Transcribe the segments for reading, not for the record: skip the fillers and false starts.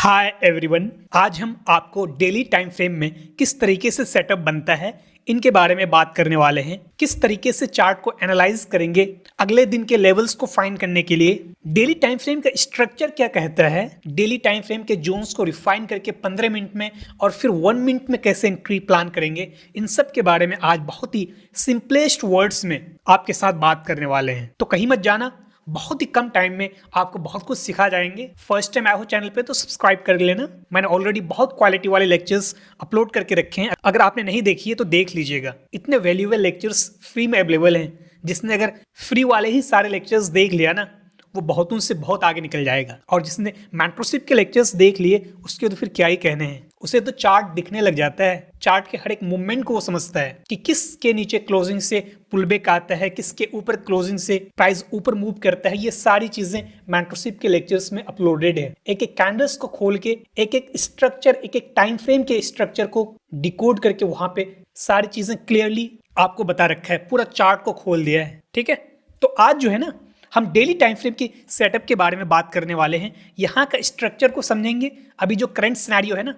Hi everyone, आज हम आपको डेली टाइम फ्रेम में किस तरीके से सेटअप बनता है इनके बारे में बात करने वाले हैं। किस तरीके से चार्ट को एनालाइज करेंगे अगले दिन के लेवल्स को फाइंड करने के लिए। डेली टाइम फ्रेम का स्ट्रक्चर क्या कहता है, डेली टाइम फ्रेम के जोन्स को रिफाइन करके 15 मिनट में और फिर 1 मिनट में कैसे एंट्री प्लान करेंगे, इन सब के बारे में आज बहुत ही सिंपलेस्ट वर्ड्स में आपके साथ बात करने वाले हैं। तो कहीं मत जाना, बहुत ही कम टाइम में आपको बहुत कुछ सिखा जाएंगे। फर्स्ट टाइम आए हो चैनल पे तो सब्सक्राइब कर लेना। मैंने ऑलरेडी बहुत क्वालिटी वाले लेक्चर्स अपलोड करके रखे हैं, अगर आपने नहीं देखी है तो देख लीजिएगा। इतने वैल्यूएबल लेक्चर्स फ्री में अवेलेबल हैं, जिसने अगर फ्री वाले ही सारे लेक्चर्स देख लिया ना, वो बहुतों से बहुत आगे निकल जाएगा। और जिसने मेंटरशिप के लेक्चर्स देख लिए उसके तो फिर क्या ही कहने हैं। उसे तो चार्ट दिखने लग जाता है, चार्ट के हर एक मूवमेंट को वो समझता है कि किसके नीचे क्लोजिंग से पुलबैक आता है, किसके ऊपर क्लोजिंग से प्राइस ऊपर मूव करता है। ये सारी चीजें मेंटरशिप के लेक्चर्स में अपलोडेड है। एक एक कैंडल्स को खोल के एक एक स्ट्रक्चर, एक एक टाइम फ्रेम के स्ट्रक्चर को डिकोड करके वहां पे सारी चीजें क्लियरली आपको बता रखा है, पूरा चार्ट को खोल दिया है। ठीक है, तो आज जो है ना, हम डेली टाइम फ्रेम की सेटअप के बारे में बात करने वाले हैं। यहाँ का स्ट्रक्चर को समझेंगे, अभी जो करंट सिनेरियो है ना,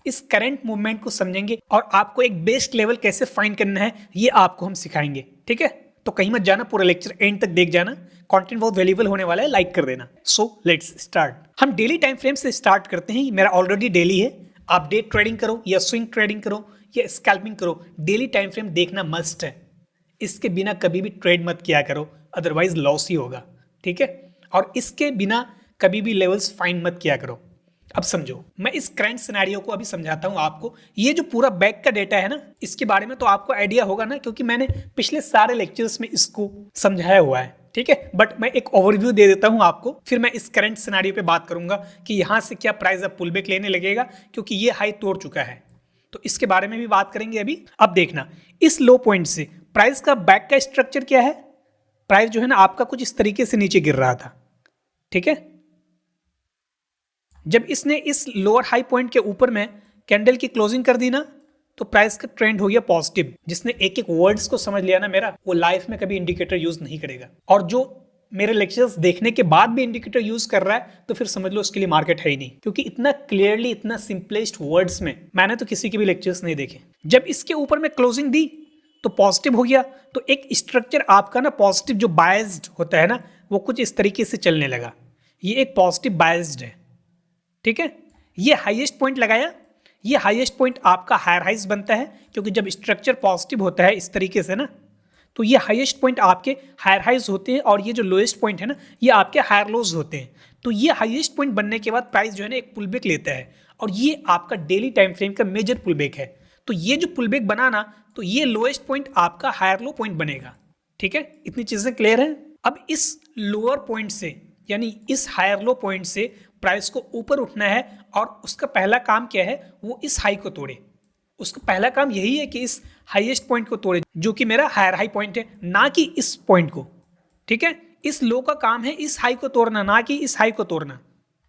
इस करंट मूवमेंट को समझेंगे और आपको एक बेस्ट लेवल कैसे फाइंड करना है ये आपको हम सिखाएंगे। ठीक है, तो कहीं मत जाना, पूरा लेक्चर एंड तक देख जाना। कंटेंट बहुत वैल्यूएबल होने वाला है, लाइक कर देना। So let's start. हम डेली टाइम फ्रेम से स्टार्ट करते हैं। मेरा ऑलरेडी डेली है। आप डे ट्रेडिंग करो या स्विंग ट्रेडिंग करो या स्कैल्पिंग करो, डेली टाइम फ्रेम देखना मस्ट है। इसके बिना कभी भी ट्रेड मत किया करो, अदरवाइज लॉस ही होगा। ठीक है, और इसके बिना कभी भी लेवल्स फाइंड मत किया करो। अब समझो, मैं इस करंट सिनेरियो को अभी समझाता हूं आपको। ये जो पूरा बैक का डेटा है ना, इसके बारे में तो आपको आइडिया होगा ना, क्योंकि मैंने पिछले सारे लेक्चर्स में इसको समझाया हुआ है। ठीक है, बट मैं एक ओवरव्यू दे देता हूं आपको, फिर मैं इस करंट सिनेरियो पे बात करूंगा कि यहां से क्या प्राइस अब पुल बैक लेने लगेगा, क्योंकि ये हाई तोड़ चुका है। तो इसके बारे में भी बात करेंगे अभी। अब देखना, इस लो पॉइंट से प्राइस का बैक का स्ट्रक्चर क्या है। प्राइस जो है ना आपका कुछ इस तरीके से नीचे गिर रहा था। ठीक है, जब इसने इस लोअर हाई पॉइंट के ऊपर में कैंडल की क्लोजिंग कर दी ना, तो प्राइस का ट्रेंड हो गया पॉजिटिव। जिसने एक एक वर्ड्स को समझ लिया ना मेरा, वो लाइफ में कभी इंडिकेटर यूज नहीं करेगा। और जो मेरे लेक्चर्स देखने के बाद भी इंडिकेटर यूज कर रहा है, तो फिर समझ लो उसके लिए मार्केट है ही नहीं, क्योंकि इतना क्लियरली, इतना सिंपलेस्ट वर्ड्स में मैंने तो किसी के भी लेक्चर्स नहीं देखे। जब इसके ऊपर में क्लोजिंग दी तो पॉजिटिव हो गया, तो एक स्ट्रक्चर आपका ना पॉजिटिव जो बायस्ड होता है ना, वो कुछ इस तरीके से चलने लगा। ये एक पॉजिटिव बायस्ड है। ठीक है, ये हाईएस्ट पॉइंट लगाया। ये हाईएस्ट पॉइंट आपका हायर हाइज बनता है, क्योंकि जब स्ट्रक्चर पॉजिटिव होता है इस तरीके से ना, तो ये हाईएस्ट पॉइंट आपके हायर हाइज होते हैं और ये जो लोएस्ट पॉइंट है ना, ये आपके हायर लोज होते हैं। तो ये हाईएस्ट पॉइंट बनने के बाद प्राइस जो है ना एक पुलबैक लेता है, और ये आपका डेली टाइम फ्रेम का मेजर पुलबैक है। तो ये जो पुलबैक बना ना, तो ये लोएस्ट पॉइंट आपका हायर लो पॉइंट बनेगा। ठीक है, इतनी चीजें क्लियर है। अब इस लोअर पॉइंट से, यानी इस हायर लो पॉइंट से प्राइस को ऊपर उठना है, और उसका पहला काम क्या है, वो इस हाई को तोड़े। उसका पहला काम यही है कि इस हाईएस्ट पॉइंट को तोड़े, जो कि मेरा हायर हाई पॉइंट है, ना कि इस पॉइंट को। ठीक है, इस लो का काम है इस हाई को तोड़ना, ना कि इस हाई को तोड़ना।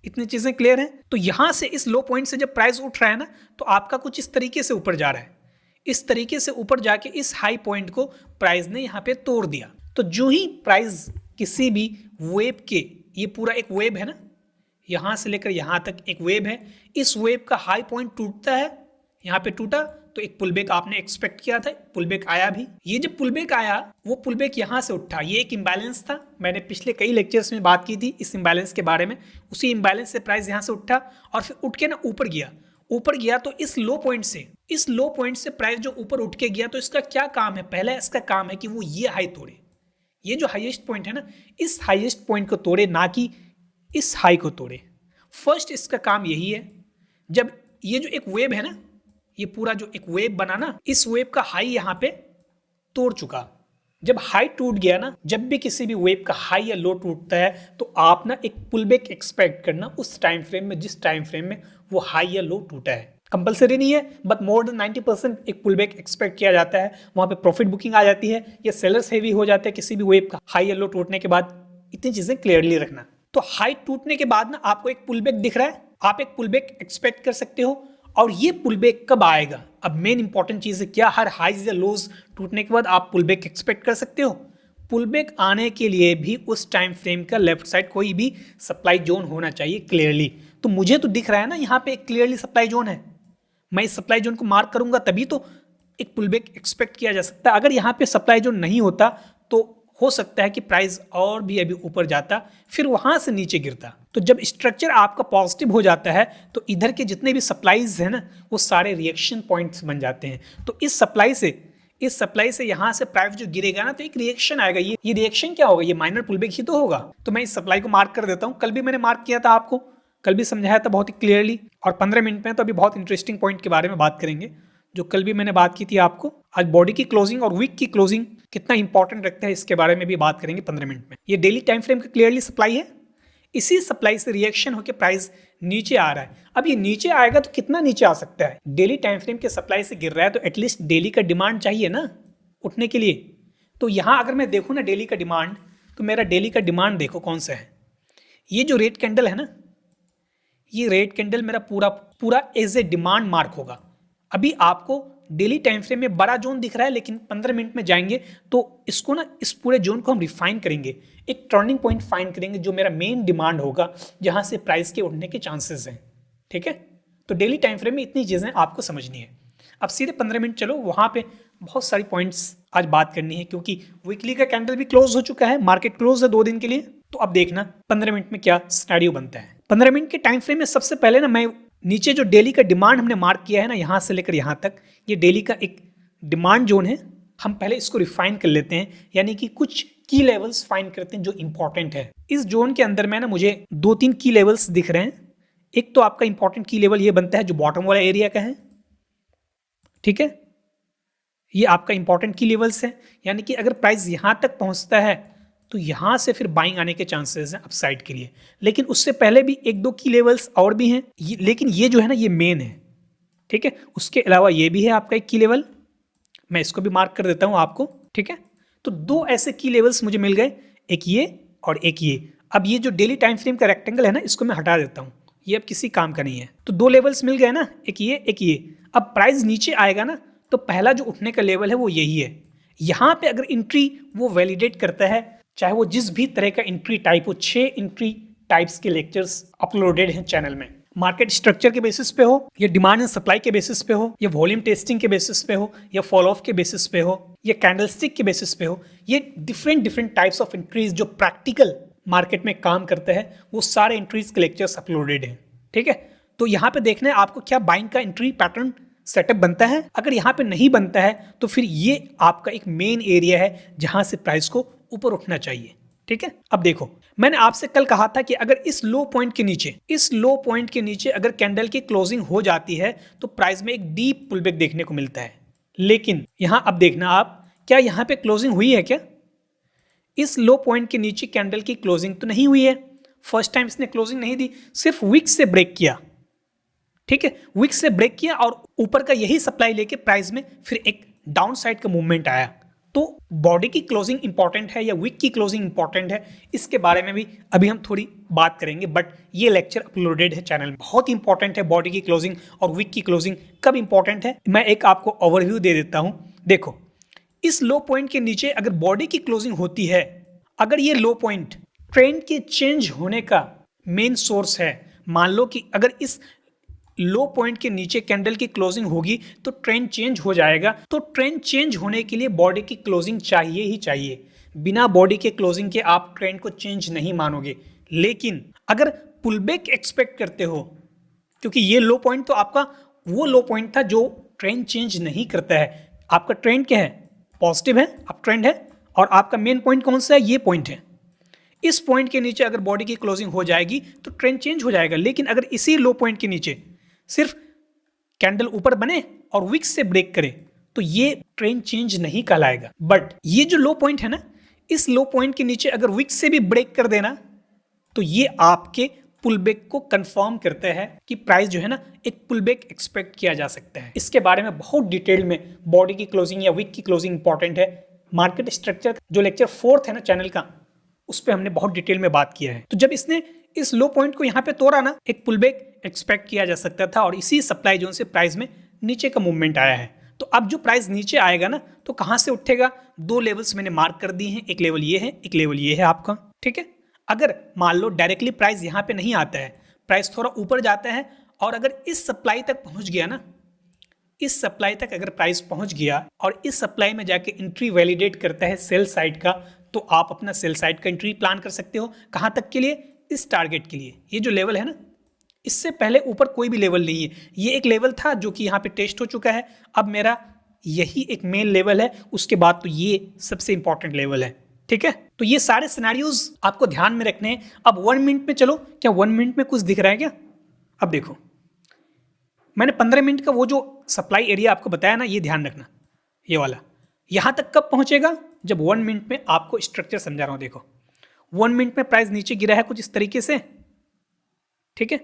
इतनी चीजें क्लियर हैं। तो यहां से इस लो पॉइंट से जब प्राइस उठ रहा है ना, तो आपका कुछ इस तरीके से ऊपर जा रहा है। इस तरीके से ऊपर जाके इस हाई पॉइंट को प्राइस ने यहाँ पे तोड़ दिया। तो जो ही प्राइस किसी भी वेव के, ये पूरा एक वेव है ना, यहां से लेकर यहां तक एक वेव है, इस वेव का हाई पॉइंट टूटता है, यहां पे टूटा तो एक पुलबैक आपने एक्सपेक्ट किया था, पुलबैक आया भी। ये जब पुलबैक आया, वो पुलबैक यहां से उठा। ये एक इंबैलेंस था, मैंने पिछले कई लेक्चर्स में बात की थी इस इंबैलेंस के बारे में। उसी इंबैलेंस से प्राइस यहां से उठा और फिर उठ के ना ऊपर गया। ऊपर गया तो इस लो पॉइंट से प्राइस जो ऊपर उठ के गया, तो इसका क्या काम है, पहला इसका काम है कि वो ये हाई तोड़े। ये जो हाईएस्ट पॉइंट है ना, इस हाईएस्ट पॉइंट को तोड़े, ना कि इस हाई को तोड़े। फर्स्ट इसका काम यही है। जब ये जो एक वेव है ना, ये पूरा जो एक वेव बना ना, इस वेव का हाई यहां पे तोड़ चुका। जब हाई टूट गया ना, जब भी किसी भी वेव का हाई या लो टूटता है, तो आप ना एक पुलबैक एक्सपेक्ट करना उस टाइम फ्रेम में, जिस टाइम फ्रेम में वो हाई या लो टूटा है। कंपलसरी नहीं है, बट मोर देन 90% एक पुलबैक एक्सपेक्ट किया जाता है। वहां पे प्रॉफिट बुकिंग आ जाती है, या सेलर्स हेवी हो जाते हैं किसी भी वेव का हाई या लो टूटने के बाद। इतनी चीजें क्लियरली रखना। तो हाई टूटने के बाद ना आपको एक पुलबैक दिख रहा है, आप एक पुलबैक एक्सपेक्ट कर सकते हो। और ये पुलबैक कब आएगा, अब मेन इंपॉर्टेंट चीज है, क्या हर हाईज या लोज टूटने के बाद आप पुलबैक एक्सपेक्ट कर सकते हो। पुलबैक आने के लिए भी उस टाइम फ्रेम का लेफ्ट साइड कोई भी सप्लाई जोन होना चाहिए क्लियरली। तो मुझे तो दिख रहा है ना यहाँ पे एक क्लियरली सप्लाई जोन है। मैं इस सप्लाई जोन को मार्क करूंगा तभी तो एक पुलबैक एक्सपेक्ट किया जा सकता है। अगर यहाँ पे सप्लाई जोन नहीं होता तो हो सकता है कि प्राइस और भी अभी ऊपर जाता, फिर वहां से नीचे गिरता। तो जब स्ट्रक्चर आपका पॉजिटिव हो जाता है तो इधर के जितने भी सप्लाईज हैं ना वो सारे रिएक्शन पॉइंट्स बन जाते हैं। तो इस सप्लाई से यहाँ से प्राइस जो गिरेगा ना तो एक रिएक्शन आएगा। ये रिएक्शन क्या होगा? ये माइनर पुलबैक ही तो होगा। तो मैं इस सप्लाई को मार्क कर देता हूँ। कल भी मैंने मार्क किया था, आपको कल भी समझाया था बहुत ही क्लियरली। और 15 मिनट में तो अभी बहुत इंटरेस्टिंग पॉइंट के बारे में बात करेंगे जो कल भी मैंने बात की थी आपको। आज बॉडी की क्लोजिंग और वीक की क्लोजिंग कितना इंपॉर्टेंट रखता है इसके बारे में भी बात करेंगे 15 मिनट में। ये डेली टाइम फ्रेम का क्लियरली सप्लाई है। इसी सप्लाई से रिएक्शन होकर प्राइस नीचे आ रहा है। अब ये नीचे आएगा तो कितना नीचे आ सकता है? डेली टाइम फ्रेम के सप्लाई से गिर रहा है तो एटलीस्ट डेली का डिमांड चाहिए ना उठने के लिए। तो यहाँ अगर मैं देखूँ ना डेली का डिमांड, तो मेरा डेली का डिमांड देखो कौन सा है। ये जो रेड कैंडल है ना, ये रेड कैंडल मेरा पूरा एज ए डिमांड मार्क होगा। अभी आपको डेली टाइम फ्रेम में बड़ा जोन दिख रहा है, लेकिन 15 मिनट में जाएंगे तो इसको ना, इस पूरे जोन को हम रिफाइन करेंगे, एक टर्निंग पॉइंट फाइंड करेंगे जो मेरा मेन डिमांड होगा, जहां से प्राइस के उठने के चांसेस हैं। ठीक है, तो डेली टाइम फ्रेम में इतनी चीजें आपको समझनी है। अब सीधे 15 मिनट चलो, वहां पे बहुत सारी पॉइंट्स आज बात करनी है, क्योंकि वीकली का कैंडल भी क्लोज हो चुका है, मार्केट क्लोज है 2 दिन के लिए। तो अब देखना 15 मिनट में क्या सिनेरियो बनता है। 15 मिनट के टाइम फ्रेम में सबसे पहले ना मैं नीचे जो डेली का डिमांड हमने मार्क किया है ना, यहां से लेकर यहां तक, ये डेली का एक डिमांड जोन है। हम पहले इसको रिफाइन कर लेते हैं, यानी कि कुछ की लेवल्स फाइंड करते हैं जो इंपॉर्टेंट है। इस जोन के अंदर में ना मुझे 2-3 की लेवल्स दिख रहे हैं। एक तो आपका इंपॉर्टेंट की लेवल ये बनता है जो बॉटम वाला एरिया का है। ठीक है, ये आपका इंपॉर्टेंट की लेवल्स है, यानी कि अगर प्राइस यहां तक पहुंचता है तो यहां से फिर बाइंग आने के चांसेस हैं अपसाइड के लिए। लेकिन उससे पहले भी 1-2 की लेवल्स और भी हैं, लेकिन ये जो है ना ये मेन है। ठीक है, उसके अलावा ये भी है आपका एक की लेवल, मैं इसको भी मार्क कर देता हूं आपको। ठीक है, तो 2 ऐसे की लेवल्स मुझे मिल गए, एक ये और एक ये। अब ये जो डेली टाइम फ्रेम का रेक्टेंगल है ना, इसको मैं हटा देता हूं, ये अब किसी काम का नहीं है। तो 2 लेवल्स मिल गए ना, एक ये एक ये। अब प्राइस नीचे आएगा ना तो पहला जो उठने का लेवल है वो यही है। यहां पे अगर एंट्री वो वैलिडेट करता है, चाहे वो जिस भी तरह का एंट्री टाइप हो, 6 एंट्री टाइप्स के लेक्चर्स अपलोडेड हैं चैनल में। मार्केट स्ट्रक्चर के बेसिस पे हो, या डिमांड एंड सप्लाई के बेसिस पे हो, या वॉल्यूम टेस्टिंग के बेसिस पे हो, या फॉल ऑफ के बेसिस पे हो, या कैंडलस्टिक के बेसिस पे हो, ये डिफरेंट टाइप्स ऑफ एंट्रीज जो प्रैक्टिकल मार्केट में काम करते हैं, वो सारे एंट्रीज के लेक्चर्स अपलोडेड हैं। ठीक है, तो यहाँ पे देखना है आपको क्या बाइंग का एंट्री पैटर्न सेटअप बनता है। अगर यहाँ पे नहीं बनता है तो फिर ये आपका एक मेन एरिया है जहां से प्राइस को ऊपर उठना चाहिए। ठीक है, अब देखो मैंने आपसे कल कहा था कि अगर इस लो पॉइंट के नीचे अगर कैंडल की क्लोजिंग हो जाती है तो प्राइस में एक डीप पुलबैक देखने को मिलता है। लेकिन यहां अब देखना आप, क्या यहां पे क्लोजिंग हुई है? क्या इस लो पॉइंट के नीचे कैंडल की क्लोजिंग तो नहीं हुई है। फर्स्ट टाइम इसने क्लोजिंग नहीं दी, सिर्फ विक से ब्रेक किया। ठीक है, विक से ब्रेक किया और ऊपर का यही सप्लाई लेके प्राइस में फिर एक डाउन साइड का मूवमेंट आया। तो बॉडी की क्लोजिंग इंपॉर्टेंट है या विक की क्लोजिंग इंपॉर्टेंट है, इसके बारे में भी अभी हम थोड़ी बात करेंगे, बट ये लेक्चर अपलोडेड है चैनल में। बहुत इंपॉर्टेंट है बॉडी की क्लोजिंग और विक की क्लोजिंग कब इंपॉर्टेंट है, मैं एक आपको ओवरव्यू दे देता हूं। देखो, इस लो पॉइंट के नीचे अगर बॉडी की क्लोजिंग होती है, अगर ये लो पॉइंट ट्रेंड के चेंज होने का मेन सोर्स है, मान लो कि अगर इस लो पॉइंट के नीचे कैंडल की क्लोजिंग होगी तो ट्रेंड चेंज हो जाएगा। तो ट्रेंड चेंज होने के लिए बॉडी की क्लोजिंग चाहिए ही चाहिए। बिना बॉडी के क्लोजिंग के आप ट्रेंड को चेंज नहीं मानोगे। लेकिन अगर पुलबैक एक्सपेक्ट करते हो, क्योंकि ये लो पॉइंट तो आपका वो लो पॉइंट था जो ट्रेंड चेंज नहीं करता है। आपका ट्रेंड क्या है? पॉजिटिव है, अप ट्रेंड है, और आपका मेन पॉइंट कौन सा है? ये पॉइंट है। इस पॉइंट के नीचे अगर बॉडी की क्लोजिंग हो जाएगी तो ट्रेंड चेंज हो जाएगा। लेकिन अगर इसी लो पॉइंट के नीचे सिर्फ कैंडल ऊपर बने और विक से ब्रेक करे तो ये ट्रेंड चेंज नहीं कहलाएगा। बट ये जो लो पॉइंट है ना, इस लो पॉइंट के नीचे अगर विक से भी ब्रेक कर देना तो ये आपके पुलबैक को कंफर्म करता है कि प्राइस जो है ना एक पुलबैक एक्सपेक्ट किया जा सकता है। इसके बारे में बहुत डिटेल में बॉडी की क्लोजिंग या विक की क्लोजिंग इंपॉर्टेंट है। मार्केट स्ट्रक्चर जो लेक्चर 4 है ना चैनल का, उस पर हमने बहुत डिटेल में बात किया है। तो जब इसने इस लो पॉइंट को यहाँ पे तोड़ा ना, एक पुलबैक एक्सपेक्ट किया जा सकता था और इसी सप्लाई जोन से प्राइस में नीचे का मूवमेंट आया है। तो अब जो प्राइस नीचे आएगा ना तो कहाँ से उठेगा? 2 लेवल्स मैंने मार्क कर दिए हैं, एक लेवल ये है, एक लेवल ये है आपका। ठीक है, अगर मान लो डायरेक्टली प्राइस यहाँ पे नहीं आता है, प्राइस थोड़ा ऊपर जाता है और अगर इस सप्लाई तक पहुंच गया ना, इस सप्लाई तक अगर प्राइस पहुंच गया और इस सप्लाई में जाके एंट्री वैलिडेट करता है सेल साइड का, तो आप अपना सेल साइड का एंट्री प्लान कर सकते हो। कहां तक के लिए? इस टारगेट के लिए। ये जो लेवल है ना, इससे पहले ऊपर कोई भी लेवल नहीं है। ये एक लेवल था जो कि यहाँ पे टेस्ट हो चुका है। अब मेरा यही एक मेन लेवल है, उसके बाद तो ये सबसे इंपॉर्टेंट लेवल है। ठीक है, तो ये सारे सिनेरियोज आपको ध्यान में रखने हैं। अब 1 मिनट में चलो, क्या 1 मिनट में कुछ दिख रहा है क्या? अब देखो, मैंने 15 मिनट का वो जो सप्लाई एरिया आपको बताया ना, ये ध्यान रखना, ये वाला यहां तक कब पहुंचेगा? जब 1 मिनट में आपको स्ट्रक्चर समझा रहा हूं। देखो 1 मिनट में प्राइस नीचे गिरा है कुछ इस तरीके से, ठीक है,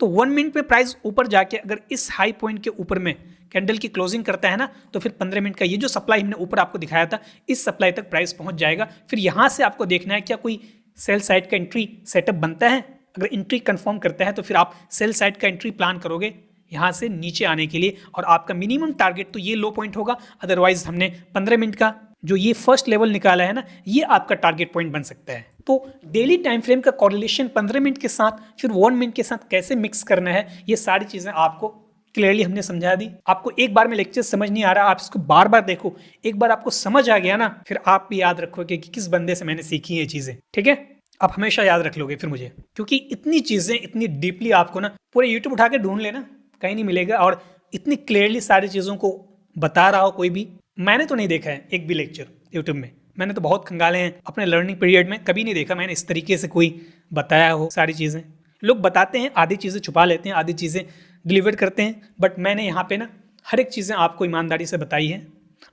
तो 1 मिनट में प्राइस ऊपर जाके अगर इस हाई पॉइंट के ऊपर में कैंडल की क्लोजिंग करता है ना, तो फिर 15 मिनट का ये जो सप्लाई हमने ऊपर आपको दिखाया था, इस सप्लाई तक प्राइस पहुंच जाएगा। फिर यहां से आपको देखना है क्या कोई सेल साइड का एंट्री सेटअप बनता है। अगर एंट्री कंफर्म करता है तो फिर आप सेल साइड का एंट्री प्लान करोगे यहाँ से नीचे आने के लिए, और आपका मिनिमम टारगेट तो ये लो पॉइंट होगा। अदरवाइज हमने 15 मिनट का जो ये फर्स्ट लेवल निकाला है ना, ये आपका टारगेट पॉइंट बन सकता है। तो डेली टाइम फ्रेम का कॉरिलेशन 15 मिनट के साथ फिर 1 मिनट के साथ कैसे मिक्स करना है, ये सारी चीज़ें आपको क्लियरली हमने समझा दी। आपको एक बार में लेक्चर समझ नहीं आ रहा, आप इसको बार बार देखो। एक बार आपको समझ आ गया ना, फिर आप भी याद रखोगे कि किस बंदे से मैंने सीखी ये चीज़ें। ठीक है, आप हमेशा याद रख लोगे फिर मुझे, क्योंकि इतनी चीज़ें इतनी डीपली आपको ना पूरे यूट्यूब उठा के ढूंढ लेना, कहीं नहीं मिलेगा। और इतनी क्लियरली सारी चीज़ों को बता रहा हो कोई भी, मैंने तो नहीं देखा है एक भी लेक्चर यूट्यूब में। मैंने तो बहुत खंगाले हैं अपने लर्निंग पीरियड में, कभी नहीं देखा मैंने इस तरीके से कोई बताया हो सारी चीज़ें। लोग बताते हैं, आधी चीज़ें छुपा लेते हैं, आधी चीज़ें डिलीवर करते हैं, बट मैंने यहाँ पे ना हर एक चीज़ें आपको ईमानदारी से बताई है।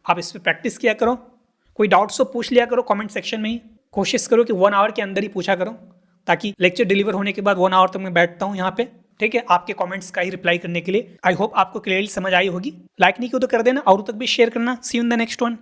आप इस पर प्रैक्टिस किया करो, कोई डाउट्स हो पूछ लिया करो कमेंट सेक्शन में ही। कोशिश करो कि 1 आवर के अंदर ही पूछा करो, ताकि लेक्चर डिलीवर होने के बाद 1 आवर तक मैं बैठता हूँ यहाँ पे, ठीक है, आपके कमेंट्स का ही रिप्लाई करने के लिए। आई होप आपको क्लियरली समझ आई होगी। लाइक नहीं किया तो कर देना, और तक भी शेयर करना। See you in the next one.